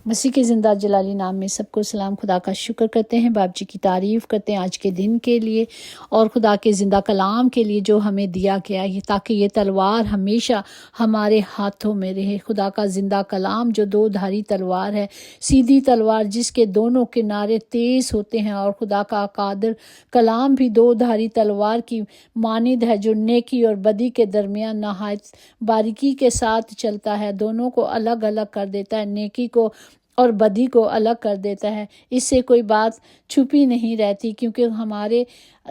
مسیح کے زندہ جلالی نام میں سب کو سلام۔ خدا کا شکر کرتے ہیں، باپ جی کی تعریف کرتے ہیں آج کے دن کے لیے اور خدا کے زندہ کلام کے لیے جو ہمیں دیا گیا ہے، تاکہ یہ تلوار ہمیشہ ہمارے ہاتھوں میں رہے۔ خدا کا زندہ کلام جو دو دھاری تلوار ہے، سیدھی تلوار جس کے دونوں کنارے تیز ہوتے ہیں، اور خدا کا قادر کلام بھی دو دھاری تلوار کی مانند ہے، جو نیکی اور بدی کے درمیان نہایت باریکی کے ساتھ چلتا ہے، دونوں کو الگ الگ کر دیتا ہے، نیکی کو اور بدی کو الگ کر دیتا ہے۔ اس سے کوئی بات چھپی نہیں رہتی، کیونکہ ہمارے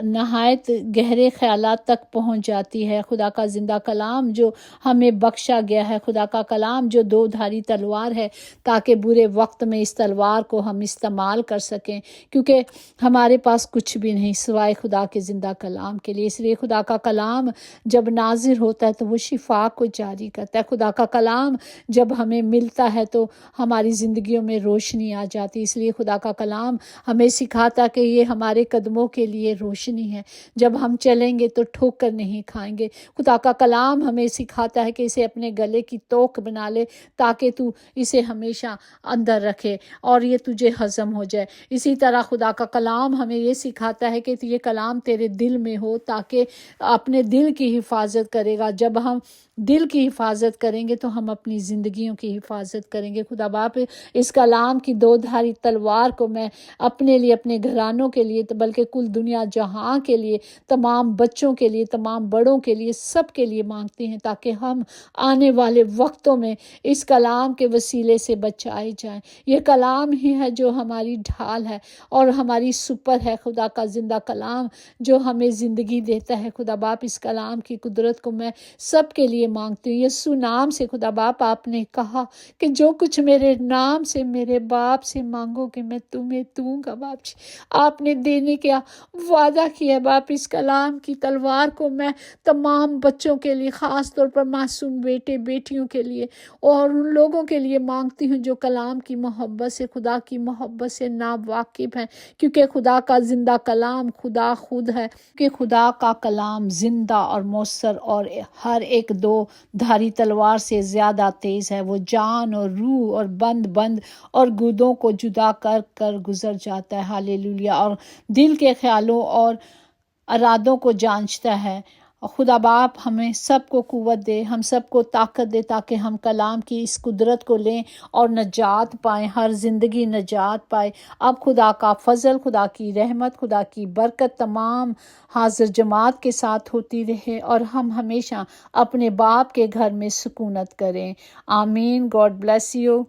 نہایت گہرے خیالات تک پہنچ جاتی ہے۔ خدا کا زندہ کلام جو ہمیں بخشا گیا ہے، خدا کا کلام جو دو دھاری تلوار ہے، تاکہ برے وقت میں اس تلوار کو ہم استعمال کر سکیں، کیونکہ ہمارے پاس کچھ بھی نہیں سوائے خدا کے زندہ کلام کے لیے۔ اس لیے خدا کا کلام جب نازل ہوتا ہے تو وہ شفا کو جاری کرتا ہے۔ خدا کا کلام جب ہمیں ملتا ہے تو ہماری زندگیوں میں روشنی آ جاتی۔ اس لیے خدا کا کلام ہمیں سکھاتا کہ یہ ہمارے قدموں کے لیے روشنی ہے، جب ہم چلیں گے تو ٹھوکر نہیں کھائیں گے۔ خدا کا کلام ہمیں سکھاتا ہے کہ اسے اپنے گلے کی توق بنا لے، تاکہ تو اسے ہمیشہ اندر رکھے اور یہ تجھے ہضم ہو جائے۔ اسی طرح خدا کا کلام ہمیں یہ سکھاتا ہے کہ یہ کلام تیرے دل میں ہو، تاکہ اپنے دل کی حفاظت کرے گا۔ جب ہم دل کی حفاظت کریں گے تو ہم اپنی زندگیوں کی حفاظت کریں گے۔ خدا باپ اس کلام کی دو دھاری تلوار کو میں اپنے لیے، اپنے گھرانوں کے لیے، بلکہ کل دنیا جہاں کے لیے، تمام بچوں کے لیے، تمام بڑوں کے لیے، سب کے لیے مانگتے ہیں، تاکہ ہم آنے والے وقتوں میں اس کلام کے وسیلے سے بچائے جائیں۔ یہ کلام ہی ہے جو ہماری ڈھال ہے اور ہماری سپر ہے، خدا کا زندہ کلام جو ہمیں زندگی دیتا ہے۔ خدا باپ اس کلام کی قدرت کو میں سب کے لیے مانگتی ہوں۔ یسوع نام سے خدا باپ آپ نے کہا کہ جو کچھ میرے نام سے میرے باپ سے مانگو کہ میں تمہیں دوں گا۔ باپ جی آپ نے دینے کا وعدہ کیا۔ باپ اس کلام کی تلوار کو میں تمام بچوں کے لیے، خاص طور پر معصوم بیٹے بیٹیوں کے لیے اور ان لوگوں کے لیے مانگتی ہوں جو کلام کی محبت سے، خدا کی محبت سے ناواقف ہیں، کیونکہ خدا کا زندہ کلام خدا خود ہے، کہ خدا کا کلام زندہ اور مؤثر اور ہر ایک دو دھاری تلوار سے زیادہ تیز ہے۔ وہ جان اور روح اور بند اور گردوں کو جدا کر کر گزر جاتا ہے۔ ہاللیلویا۔ اور دل کے خیالوں اور ارادوں کو جانچتا ہے۔ خدا باپ ہمیں سب کو قوت دے، ہم سب کو طاقت دے، تاکہ ہم کلام کی اس قدرت کو لیں اور نجات پائیں، ہر زندگی نجات پائے۔ اب خدا کا فضل، خدا کی رحمت، خدا کی برکت تمام حاضر جماعت کے ساتھ ہوتی رہے، اور ہم ہمیشہ اپنے باپ کے گھر میں سکونت کریں۔ آمین۔ God bless you.